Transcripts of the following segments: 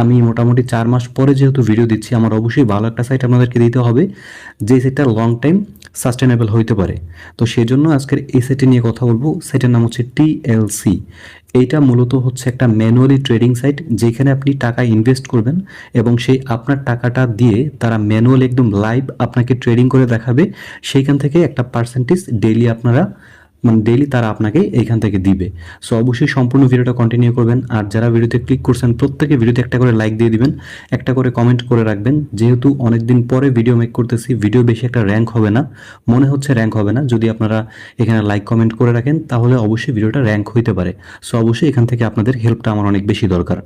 আমি মোটামুটি 4 মাস পরে যেহেতু ভিডিও দিচ্ছি, আমার অবশ্যই ভালো একটা সাইট আপনাদেরকে দিতে হবে, যে সাইটটা লং টাইম সাস্টেনেবল হইতে পারে। তো সেজন্য আজকের এই সাইটটি নিয়ে কথা বলবো। সাইটের নাম হচ্ছে TLC। এইটা মূলত হচ্ছে একটা ম্যানুয়ালি ট্রেডিং সাইট, যেখানে আপনি টাকা ইনভেস্ট করবেন এবং সেই আপনার টাকাটা দিয়ে তারা ম্যানুয়ালি একদম লাইভ আপনাকে ট্রেডিং করে দেখাবে। সেইখান থেকে একটা পার্সেন্টেজ ডেইলি আপনারা ডেইলি তারা আপনাকে এইখান থেকে দিবে। সো অবশ্যই সম্পূর্ণ ভিডিওটা কন্টিনিউ করবেন। আর যারা ভিডিওতে ক্লিক করছেন প্রত্যেকে ভিডিওতে একটা করে লাইক দিয়ে দিবেন, একটা করে কমেন্ট করে রাখবেন। যেহেতু অনেকদিন পরে ভিডিও মেক করতেছি, ভিডিও বেশি একটা র্যাঙ্ক হবে না, মনে হচ্ছে র্যাঙ্ক হবে না। যদি আপনারা এখানে লাইক কমেন্ট করে রাখেন তাহলে অবশ্যই ভিডিওটা র্যাঙ্ক হইতে পারে। সো অবশ্যই এখান থেকে আপনাদের হেল্পটা আমার অনেক বেশি দরকার।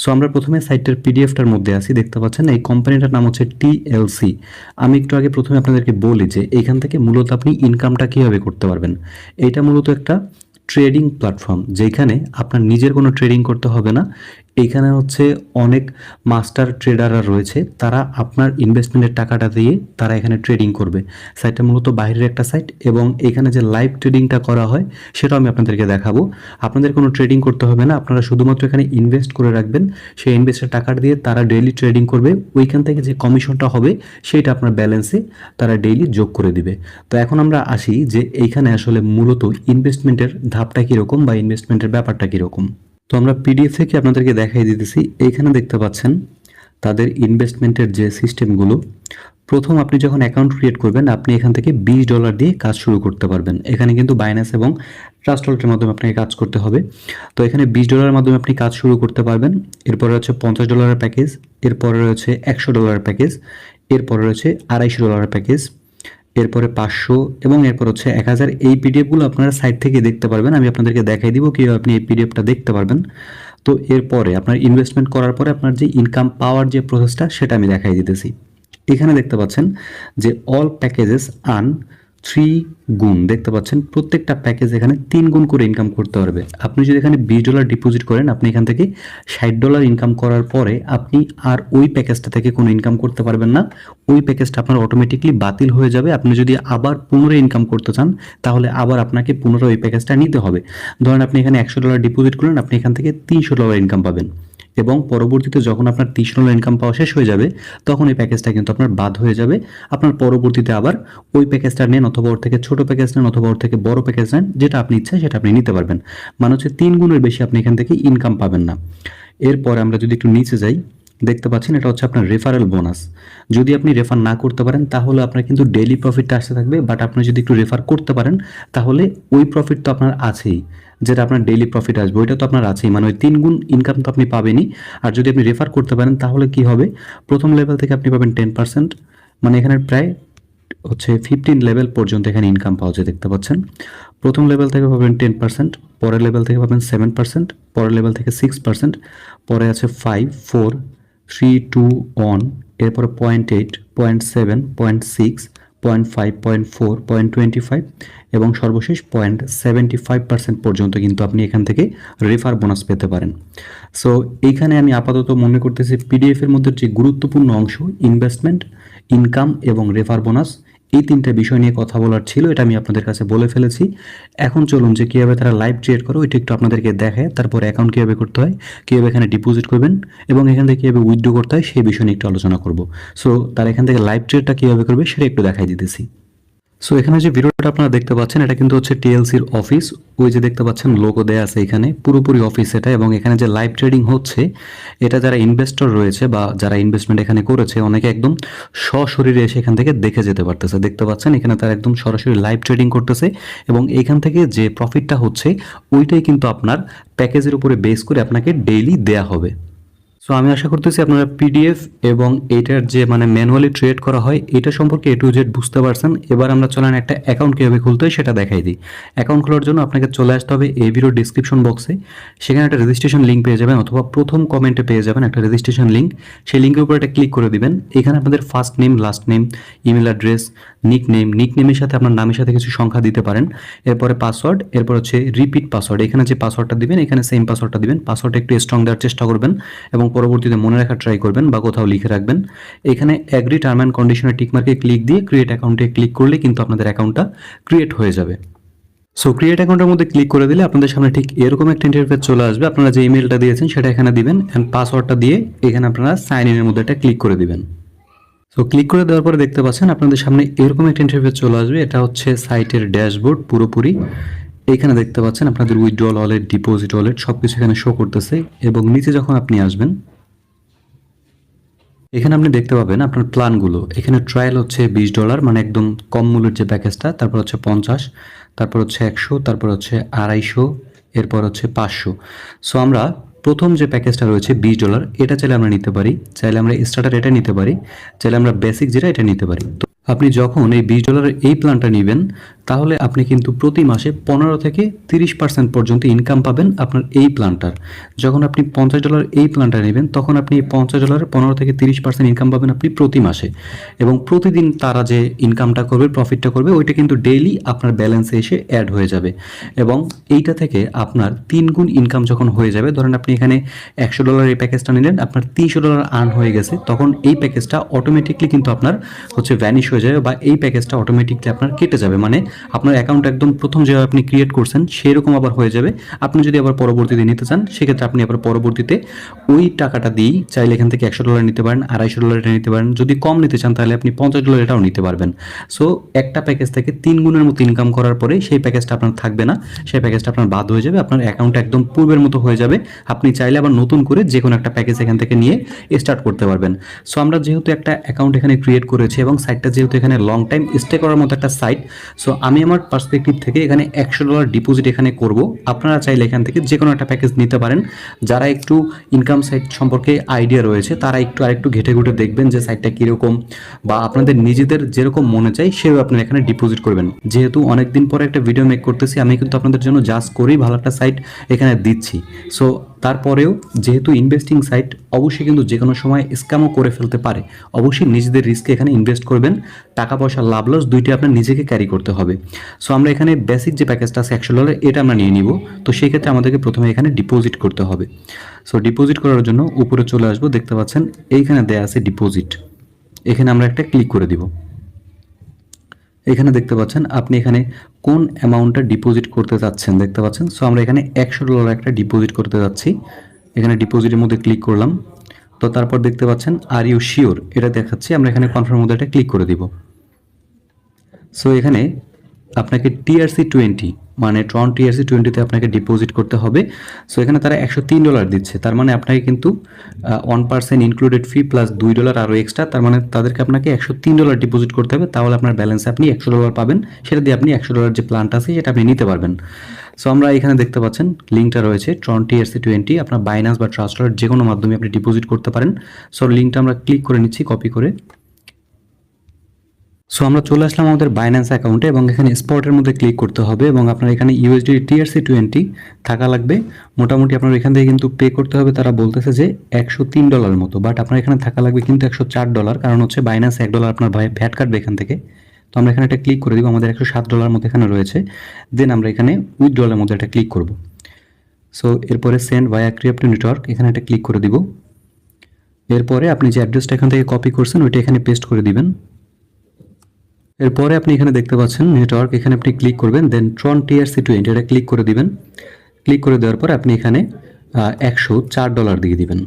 সো আমরা প্রথমে সাইটের পিডিএফটার মধ্যে আছি, দেখতে পাচ্ছেন এই কোম্পানিটার নাম হচ্ছে TLC। আমি একটু আগে প্রথমে আপনাদেরকে বলি যে এইখান থেকে মূলত আপনি ইনকামটা কীভাবে করতে পারবেন। এটা মূলত একটা ট্রেডিং প্ল্যাটফর্ম, যেখানে আপনার নিজের কোনো ট্রেডিং করতে হবে না। এইখানে হচ্ছে অনেক মাস্টার ট্রেডাররা রয়েছে, তারা আপনার ইনভেস্টমেন্টের টাকাটা দিয়ে তারা এখানে ট্রেডিং করবে। সাইটটা মূলত বাইরের একটা সাইট এবং এখানে যে লাইভ ট্রেডিংটা করা হয় সেটাও আমি আপনাদেরকে দেখাবো। আপনাদের কোনো ট্রেডিং করতে হবে না, আপনারা শুধুমাত্র এখানে ইনভেস্ট করে রাখবেন। সেই ইনভেস্টের টাকাটা দিয়ে তারা ডেইলি ট্রেডিং করবে। ওইখান থেকে যে কমিশনটা হবে সেটা আপনার ব্যালেন্সে তারা ডেইলি যোগ করে দিবে। তো এখন আমরা আসি যে এইখানে আসলে মূলত ইনভেস্টমেন্টের ধাপটা কীরকম বা ইনভেস্টমেন্টের ব্যাপারটা কীরকম। তো আমরা পিডিএফ থেকে আপনাদেরকে দেখাই দিতেছি। এইখানে দেখতে পাচ্ছেন তাদের ইনভেস্টমেন্টের যে সিস্টেমগুলো। প্রথম আপনি যখন অ্যাকাউন্ট ক্রিয়েট করবেন, আপনি এখান থেকে $20 দিয়ে কাজ শুরু করতে পারবেন। এখানে কিন্তু বাইন্যান্স এবং ট্রাস্ট ওয়ালেটের মাধ্যমে আপনাকে কাজ করতে হবে। তো এখানে $20 মাধ্যমে আপনি কাজ শুরু করতে পারবেন। এরপরে হচ্ছে $50 প্যাকেজ, এরপরে রয়েছে $100 প্যাকেজ, এরপরে রয়েছে $250 প্যাকেজ, এরপরে 500 এবং এরপর হচ্ছে 1000। এই পিডিএফগুলো আপনারা সাইট থেকে দেখতে পারবেন। আমি আপনাদেরকে দেখাই দিব কীভাবে আপনি এই পিডিএফটা দেখতে পারবেন। তো এরপরে আপনার ইনভেস্টমেন্ট করার পরে আপনার যে ইনকাম পাওয়ার যে প্রসেসটা সেটা আমি দেখাই দিতেছি। এখানে দেখতে পাচ্ছেন যে অল প্যাকেজেস আর্ন 3 গুণ, দেখতে পাচ্ছেন প্রত্যেকটা প্যাকেজ এখানে 3 গুণ করে ইনকাম করতে পারবে। আপনি যদি এখানে $20 ডিপোজিট করেন, আপনি এখান থেকে $60 ইনকাম করার পরে আপনি আর ওই প্যাকেজটা থেকে কোনো ইনকাম করতে পারবেন না। ওই প্যাকেজটা আপনার অটোমেটিকলি বাতিল হয়ে যাবে। আপনি যদি আবার পুনরায় ইনকাম করতে চান তাহলে আবার আপনাকে পুনরায় ওই প্যাকেজটা নিতে হবে। ধরেন আপনি এখানে $100 ডিপোজিট করলেন, আপনি এখান থেকে $300 ইনকাম পাবেন এবং পরবর্তীতে যখন আপনার $300 ইনকাম পাওয়া শেষ হয়ে যাবে তখন এই প্যাকেজটা কিন্তু আপনার বাদ হয়ে যাবে। আপনার পরবর্তীতে আবার ওই প্যাকেজটা নেন, অথবা ওর থেকে ছোট প্যাকেজ নেন, অথবা ওর থেকে বড় প্যাকেজ নেন, যেটা আপনি ইচ্ছা সেটা আপনি নিতে পারবেন। মানে হচ্ছে 3 গুণের বেশি আপনি এখান থেকে ইনকাম পাবেন না। এরপরে আমরা যদি একটু নিচে যাই, দেখতে পাচ্ছেন এটা হচ্ছে আপনার রেফারেল বোনাস। যদি আপনি রেফার না করতে পারেন তাহলে আপনার কিন্তু ডেইলি প্রফিটটা আসতে থাকবে, বাট আপনি যদি একটু রেফার করতে পারেন তাহলে ওই প্রফিট তো আপনার আছেই, যেটা আপনার ডেইলি প্রফিট আসবে ওইটা তো আপনার আছেই, মানে ওই 3 গুণ ইনকাম তো আপনি পাবেনই। আর যদি আপনি রেফার করতে পারেন তাহলে কি হবে, প্রথম লেভেল থেকে আপনি পাবেন 10%, মানে এখানে প্রায় হচ্ছে 15 লেভেল পর্যন্ত এখানে ইনকাম পাওয়া যায়। দেখতে পাচ্ছেন প্রথম লেভেল থেকে পাবেন 10%, পরের লেভেল থেকে পাবেন 7%, পরের লেভেল থেকে 6%, পরে আছে 5, 4, 3, 2, 1, এরপরে 0.8, 0.7, 0.6, 0.5, 0.4, 0.25 এবং সর্বশেষ 0.75% পর্যন্ত কিন্তু আপনি এখান থেকে রেফার বোনাস পেতে পারেন। সো এইখানে আমি আপাতত মনে করতেছি পিডিএফ এর মধ্যে যে গুরুত্বপূর্ণ অংশ ইনভেস্টমেন্ট, ইনকাম এবং রেফার বোনাস, এই 3টা বিষয় নিয়ে কথা বলার ছিল, এটা আমি আপনাদের কাছে বলে ফেলেছি। এখন চলুন যে কীভাবে তারা লাইভ ট্রেড করে ওইটা একটু আপনাদেরকে দেখায়, তারপরে অ্যাকাউন্ট কীভাবে করতে হয়, কীভাবে এখানে ডিপোজিট করবেন এবং এখান থেকে কীভাবে উইথড্র করতে হয় সেই বিষয় নিয়ে একটু আলোচনা করব। সো তারা এখান থেকে লাইভ ট্রেডটা কীভাবে করবে সেটা একটু দেখাই দিতেছি। সো এখানে যে ভিডিওটা আপনারা দেখতে পাচ্ছেন এটা কিন্তু হচ্ছে TLCর অফিস। ওই যে দেখতে পাচ্ছেন লোগো দেয়া আছে এখানে, পুরোপুরি অফিস এটা। এবং এখানে যে লাইভ ট্রেডিং হচ্ছে এটা যারা ইনভেস্টর রয়েছে বা যারা ইনভেস্টমেন্ট এখানে করেছে অনেকে একদম সশরীরে এসে এখান থেকে দেখে যেতে পারতেছে। দেখতে পাচ্ছেন এখানে তারা একদম সরাসরি লাইভ ট্রেডিং করতেছে এবং এখান থেকে যে প্রফিটটা হচ্ছে ওইটাই কিন্তু আপনার প্যাকেজের উপরে বেস করে আপনাকে ডেইলি দেয়া হবে। সো আমি আশা করতেছি আপনারা পিডিএফ এবং এটার যে মানে ম্যানুয়ালি ট্রেড করা হয় এটা সম্পর্কে A to Z বুঝতে পারছেন। এবার আমরা চলেন একটা অ্যাকাউন্ট কীভাবে খুলতে হয় সেটা দেখাই দিই। অ্যাকাউন্ট খোলার জন্য আপনাকে চলে আসতে হবে এই ভিডিও ডিসক্রিপশন বক্সে, সেখানে একটা রেজিস্ট্রেশন লিঙ্ক পেয়ে যাবেন, অথবা প্রথম কমেন্টে পেয়ে যাবেন একটা রেজিস্ট্রেশন লিঙ্ক। সেই লিঙ্কের উপর একটা ক্লিক করে দিবেন। এখানে আপনাদের first name, last name, email address, নিকনেমের সাথে আপনার নামের সাথে কিছু সংখ্যা দিতে পারেন। এরপরে পাসওয়ার্ড, এরপর হচ্ছে রিপিট পাসওয়ার্ড। এখানে যে পাসওয়ার্ডটা দিবেন এখানে সেম পাসওয়ার্ডটা দিবেন। পাসওয়ার্ডটা একটু স্ট্রং দেওয়ার চেষ্টা করবেন এবং পরবর্তীতে মনে রাখার ট্রাই করবেন বা কোথাও লিখে রাখবেন। এখানে এগ্রি টার্ম অ্যান্ড কন্ডিশনের টিকমার্কে ক্লিক দিয়ে ক্রিয়েট অ্যাকাউন্টে ক্লিক করলে কিন্তু আপনাদের অ্যাকাউন্টটা ক্রিয়েট হয়ে যাবে। সো ক্রিয়েট অ্যাকাউন্টের মধ্যে ক্লিক করে দিলে আপনাদের সামনে ঠিক এরকম একটা ইন্টারফেস চলে আসবে। আপনারা যে ইমেলটা দিয়েছেন সেটা এখানে দিবেন অ্যান্ড পাসওয়ার্ডটা দিয়ে এখানে আপনারা সাইন ইনের মধ্যে একটা ক্লিক করে দিবেন। সো ক্লিক করে দেওয়ার পরে দেখতে পাচ্ছেন আপনাদের সামনে এরকম একটা ইন্টারফেস চলে আসবে। এটা হচ্ছে সাইটের ড্যাশবোর্ড পুরোপুরি। এখানে দেখতে পাচ্ছেন আপনাদের উইথড্রল ওয়ালেট, ডিপোজিট ওয়ালেট সবকিছু এখানে শো করতেছে এবং নিচে যখন আপনি আসবেন এখানে আপনি দেখতে পাবেন আপনার প্ল্যানগুলো। এখানে ট্রায়াল হচ্ছে $20 মানে একদম কম মূল্যের যে প্যাকেজটা, তারপর হচ্ছে 50, তারপর হচ্ছে 100, তারপর হচ্ছে 250, এরপর হচ্ছে 500। সো আমরা প্রথম যে প্যাকেজটা রয়েছে $20 এটা চাইলে আমরা নিতে পারি, চাইলে আমরা স্টার্টার এটা নিতে পারি, চাইলে আমরা বেসিক যেটা এটা নিতে পারি। তো আপনি যখন এই $20 এই প্ল্যানটা নেবেন তাহলে আপনি কিন্তু প্রতি মাসে 15 থেকে 30% পর্যন্ত ইনকাম পাবেন আপনার এই প্ল্যানটার। যখন আপনি $50 এই প্ল্যানটা নেবেন তখন আপনি $50 15 থেকে 30% ইনকাম পাবেন আপনি প্রতি মাসে, এবং প্রতিদিন তারা যে ইনকামটা করবে, প্রফিটটা করবে, ওইটা কিন্তু ডেইলি আপনার ব্যালেন্সে এসে অ্যাড হয়ে যাবে। এবং এইটা থেকে আপনার 3 গুণ ইনকাম যখন হয়ে যাবে, ধরেন আপনি এখানে $100 এই প্যাকেজটা নিলেন, আপনার $300 আর্ন হয়ে গেছে, তখন এই প্যাকেজটা অটোমেটিকলি কিন্তু আপনার হচ্ছে ভ্যানিশ হয়ে যাবে বা এই প্যাকেজটা অটোমেটিকলি আপনার কেটে যাবে। মানে আপনার অ্যাকাউন্ট একদম প্রথম যেভাবে আপনি ক্রিয়েট করছেন সেরকম আবার হয়ে যাবে। আপনি যদি আবার পরবর্তীতে নিতে চান সেক্ষেত্রে আপনি আবার পরবর্তীতে ওই টাকাটা দিয়েই চাইলে এখান থেকে $100 নিতে পারেন, $250 এটা নিতে পারেন। যদি কম নিতে চান তাহলে আপনি $50 এটাও নিতে পারবেন। সো একটা প্যাকেজ থেকে 3 গুণের মতো ইনকাম করার পরে সেই প্যাকেজটা আপনার থাকবে না, সেই প্যাকেজটা আপনার বাদ হয়ে যাবে, আপনার অ্যাকাউন্ট একদম পূর্বের মতো হয়ে যাবে। আপনি চাইলে আবার নতুন করে যে কোনো একটা প্যাকেজ এখান থেকে নিয়ে স্টার্ট করতে পারবেন। সো আমরা যেহেতু একটা অ্যাকাউন্ট এখানে ক্রিয়েট করেছি এবং সাইটটা যেহেতু এখানে লং টাইম স্টে করার মতো একটা সাইট, সো আমি আমার পার্সপেক্টিভ থেকে এখানে $100 ডিপোজিট এখানে করব। আপনারা চাইলে এখান থেকে যে কোনো একটা প্যাকেজ নিতে পারেন। যারা একটু ইনকাম সাইট সম্পর্কে আইডিয়া রয়েছে তারা একটু আরেকটু ঘেটে ঘুটে দেখবেন যে সাইটটা কীরকম, বা আপনাদের নিজেদের যেরকম মনে চাই সেভাবে আপনারা এখানে ডিপোজিট করবেন। যেহেতু অনেকদিন পরে একটা ভিডিও মেক করতেছি, আমি কিন্তু আপনাদের জন্য জাস্ট করেই ভালো একটা সাইট এখানে দিচ্ছি। সো তারপরেও যেহেতু ইনভেস্টিং সাইট, অবশ্যই কিন্তু যে কোনো সময় স্ক্যামও করে ফেলতে পারে। অবশ্যই নিজেদের রিস্কে এখানে ইনভেস্ট করবেন, টাকা পয়সা লাভ লস দুইটাই আপনার নিজেকে ক্যারি করতে হবে। সো আমরা এখানে বেসিক যে প্যাকেজটা আছে $100 এটা আমরা নিয়ে নিব। তো সেই ক্ষেত্রে আমাদেরকে প্রথমে এখানে ডিপোজিট করতে হবে। সো ডিপোজিট করার জন্য উপরে চলে আসবো, দেখতে পাচ্ছেন এইখানে দেয়া আছে ডিপোজিট, এখানে আমরা একটা ক্লিক করে দিব। এখানে দেখতে পাচ্ছেন আপনি এখানে কোন অ্যামাউন্টটা ডিপোজিট করতে চাচ্ছেন দেখতে পাচ্ছেন। সো আমরা এখানে $100 একটা ডিপোজিট করতে যাচ্ছি, এখানে ডিপোজিটের মধ্যে ক্লিক করলাম। তো তারপর দেখতে পাচ্ছেন আর ইউ শিওর এটা দেখাচ্ছি, আমরা এখানে কনফার্ম মধ্যে একটা ক্লিক করে দিব। সো এখানে আপনাকে TRC20 মানে ট্রন TRC20-তে আপনাকে ডিপোজিট করতে হবে। সো এখানে তারা $103 দিচ্ছে, তার মানে আপনাকে কিন্তু 1% ইনক্লুডেড ফি প্লাস $2 আরও এক্সট্রা, তার মানে তাদেরকে আপনাকে $103 ডিপোজিট করতে হবে। তাহলে আপনার ব্যালেন্সে আপনি $100 পাবেন, সেটা দিয়ে আপনি $100 যে প্ল্যানটা আছে সেটা আপনি নিতে পারবেন। সো আমরা এখানে দেখতে পাচ্ছেন লিঙ্কটা রয়েছে ট্রন TRC20, আপনার বাইন্যান্স বা ট্রাস্ট ওয়ালেট যে কোনো মাধ্যমে আপনি ডিপোজিট করতে পারেন। সো লিঙ্কটা আমরা ক্লিক করে নিচ্ছি কপি করে। সো আমরা চলে আসলাম আমাদের বাইন্যান্স অ্যাকাউন্টে এবং এখানে স্পটের মধ্যে ক্লিক করতে হবে এবং আপনার এখানে USD TRC20 থাকা লাগবে। মোটামুটি আপনার এখান থেকে কিন্তু পে করতে হবে, তারা বলতেছে যে $103 মতো, বাট আপনার এখানে থাকা লাগবে কিন্তু $104, কারণ হচ্ছে বাইন্যান্স $1 আপনার ভ্যাট কাটবে এখান থেকে। তো আমরা এখানে একটা ক্লিক করে দিব, আমাদের $107 মতো এখানে রয়েছে। দেন আমরা এখানে উইথড্রলের মধ্যে একটা ক্লিক করব। সো এরপরে সেন্ড ভায়া ক্রিপ্টো নেটওয়ার্ক এখানে একটা ক্লিক করে দিব। এরপরে আপনি যে অ্যাড্রেসটা এখান থেকে কপি করছেন ওইটা এখানে পেস্ট করে দিবেন। এরপরে আপনি এখানে দেখতে পাচ্ছেন নেটওয়ার্ক, এখানে আপনি ক্লিক করবেন, দেন ট্রন TRC20 এটা ক্লিক করে দিবেন। ক্লিক করে দেওয়ার পর আপনি এখানে $104 দিয়ে দিবেন,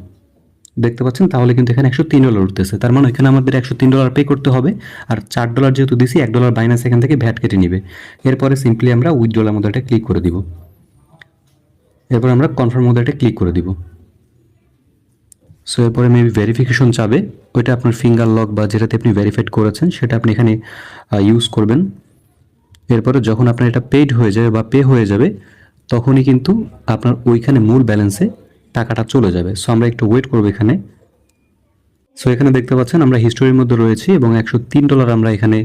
দেখতে পাচ্ছেন তাহলে কিন্তু এখানে $103 উঠতেছে, তার মানে এখানে আমাদের $103 পে করতে হবে। আর $4 যেহেতু দিছি, $1 বাইন্যান্স এখান থেকে ভ্যাট কেটে নিবে। এরপরে সিম্পলি আমরা উইথড্রলের মধ্যে একটা ক্লিক করে দিব, এরপর আমরা কনফার্ম মধ্যে একটা ক্লিক করে দিব। সো এরপরে মেবি ভেরিফিকেশন চাবে, ওইটা আপনার ফিঙ্গার লক বা যেটাতে আপনি ভেরিফাইড করেছেন সেটা আপনি এখানে ইউজ করবেন। এরপরে যখন আপনার এটা পেইড হয়ে যাবে বা পে হয়ে যাবে তখনই কিন্তু আপনার ওইখানে মূল ব্যালেন্সে টাকাটা চলে যাবে। সো আমরা একটু ওয়েট করবো এখানে। সো এখানে দেখতে পাচ্ছেন আমরা হিস্টোরির মধ্যে রয়েছি এবং $103 আমরা এখানে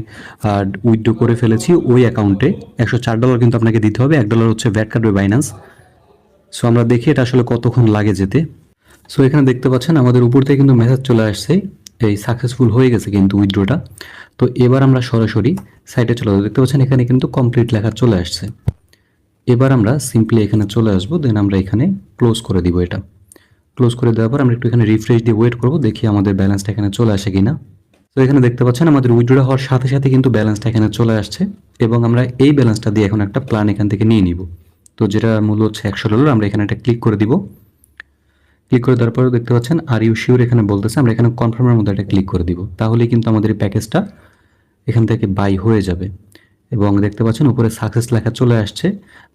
উইথড্র করে ফেলেছি ওই অ্যাকাউন্টে। $104 কিন্তু আপনাকে দিতে হবে, $1 হচ্ছে ভ্যাট কাটবে বাইন্যান্স। সো আমরা দেখি এটা আসলে কতক্ষণ লাগে যেতে। সো এখানে দেখতে পাচ্ছেন আমাদের উপর থেকে কিন্তু মেসেজ চলে আসছে এই সাকসেসফুল হয়ে গেছে কিন্তু উইথড্রটা। তো এবার আমরা সরাসরি সাইটে চলে যাবো, দেখতে পাচ্ছেন এখানে কিন্তু কমপ্লিট লেখা চলে আসছে। এবার আমরা সিম্পলি এখানে চলে আসবো, দেন আমরা এখানে ক্লোজ করে দিব। এটা ক্লোজ করে দেওয়ার পর আমরা একটু এখানে রিফ্রেশ দিয়ে ওয়েট করবো, দেখি আমাদের ব্যালেন্সটা এখানে চলে আসে কিনা। তো এখানে দেখতে পাচ্ছেন আমাদের উইথড্র হওয়ার সাথে সাথে কিন্তু ব্যালেন্সটা এখানে চলে আসছে এবং আমরা এই ব্যালেন্সটা দিয়ে এখন একটা প্ল্যান এখান থেকে নিয়ে নিব। তো যেটা মূল্য হচ্ছে $100, আমরা এখানে একটা ক্লিক করে দিব। ক্লিক করে দেওয়ার পরে দেখতে পাচ্ছেন আর ইউ শিওর এখানে বলতেছে, আমরা এখানে কনফার্মের মধ্যে একটা ক্লিক করে দিব। তাহলেই কিন্তু আমাদের এই প্যাকেজটা এখান থেকে বাই হয়ে যাবে এবং দেখতে পাচ্ছেন উপরে সাকসেস লেখা চলে আসছে।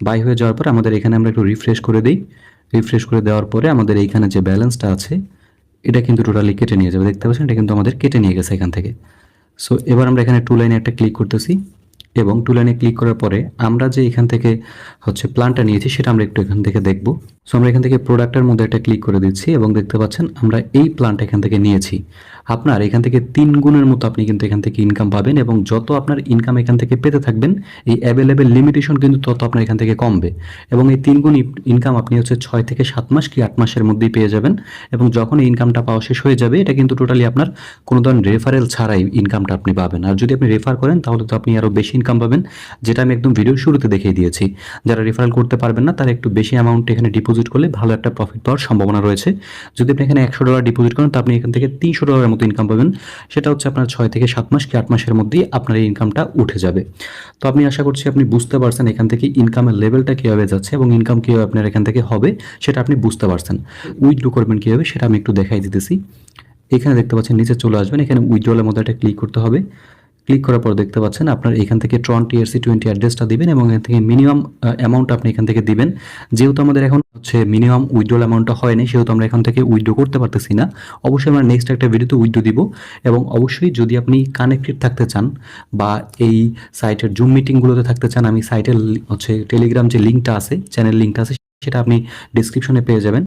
বাই হয়ে যাওয়ার পরে আমাদের এখানে আমরা একটু রিফ্রেশ করে দিই। রিফ্রেশ করে দেওয়ার পরে আমাদের এইখানে যে ব্যালেন্সটা আছে এটা কিন্তু টোটালি কেটে নিয়ে যাবে। দেখতে পাচ্ছেন এটা কিন্তু আমাদের কেটে নিয়ে গেছে এখান থেকে। সো এবার আমরা এখানে টু লাইনে একটা ক্লিক করতেছি এবং টু লাইনে ক্লিক করার পরে আমরা যে এখান থেকে হচ্ছে প্ল্যানটা নিয়েছি সেটা আমরা একটু এখান থেকে দেখব। সো আমরা এখান থেকে প্রোডাক্টের মধ্যে একটা ক্লিক করে দিচ্ছি এবং দেখতে পাচ্ছেন আমরা এই প্ল্যানটা এখান থেকে নিয়েছি। আপনার এখান থেকে 3 গুণের মতো আপনি কিন্তু এখান থেকে ইনকাম পাবেন এবং যত আপনার ইনকাম এখান থেকে পেতে থাকবেন এই অ্যাভেলেবেল লিমিটেশন কিন্তু তত আপনার এখান থেকে কমবে এবং এই 3 গুণ ইনকাম আপনি হচ্ছে 6 থেকে 7 মাস কি 8 মাসের মধ্যেই পেয়ে যাবেন এবং যখন এই ইনকামটা পাওয়া শেষ হয়ে যাবে এটা কিন্তু টোটালি আপনার কোনো ধরনের রেফারেল ছাড়াই ইনকামটা আপনি পাবেন। আর যদি আপনি রেফার করেন তাহলে তো আপনি আরও বেশি ইনকাম পাবেন, যেটা আমি একদম ভিডিওর শুরুতে দেখিয়ে দিয়েছি। যারা রেফারেল করতে পারবেন না তারা একটু বেশি অ্যামাউন্ট এখানে ডিপোজিট করলে ভালো একটা প্রফিট পাওয়ার সম্ভাবনা রয়েছে। যদি আপনি এখানে $100 ডিপোজিট করেন তো আপনি এখান থেকে $300 মতো ইনকাম পাবেন। সেটা হচ্ছে আপনার 6 থেকে 7 মাস কি 8 মাসের মধ্যেই আপনার এই ইনকামটা উঠে যাবে। তো আপনি আশা করছি আপনি বুঝতে পারছেন এখান থেকে ইনকামের লেভেলটা কীভাবে যাচ্ছে এবং ইনকাম কীভাবে আপনার এখান থেকে হবে সেটা আপনি বুঝতে পারছেন। উইথড্র করবেন কীভাবে সেটা আমি একটু দেখাই দিতেছি। এখানে দেখতে পাচ্ছেন নিচে চলে আসবেন, এখানে উইথড্রলের মধ্যে একটা ক্লিক করতে হবে। ক্লিক করার পর দেখতে পাচ্ছেন আপনার এখান থেকে ট্রন TRC20 অ্যাড্রেসটা দিবেন এবং এখান থেকে মিনিমাম অ্যামাউন্ট আপনি এখান থেকে দিবেন। যেহেতু আমাদের এখন হচ্ছে মিনিমাম উইথড্রল অ্যামাউন্টটা হয়নি সেহেতু আমরা এখান থেকে উইথড্র করতে পারতেছি না। অবশ্যই আমরা নেক্সট একটা ভিডিওতে উইথড্র দিব এবং অবশ্যই যদি আপনি কানেক্টেড থাকতে চান বা এই সাইটের জুম মিটিংগুলোতে থাকতে চান, আমি সাইটের হচ্ছে টেলিগ্রাম যে লিঙ্কটা আছে, চ্যানেল লিঙ্কটা আছে সেটা আপনি ডিসক্রিপশনে পেয়ে যাবেন।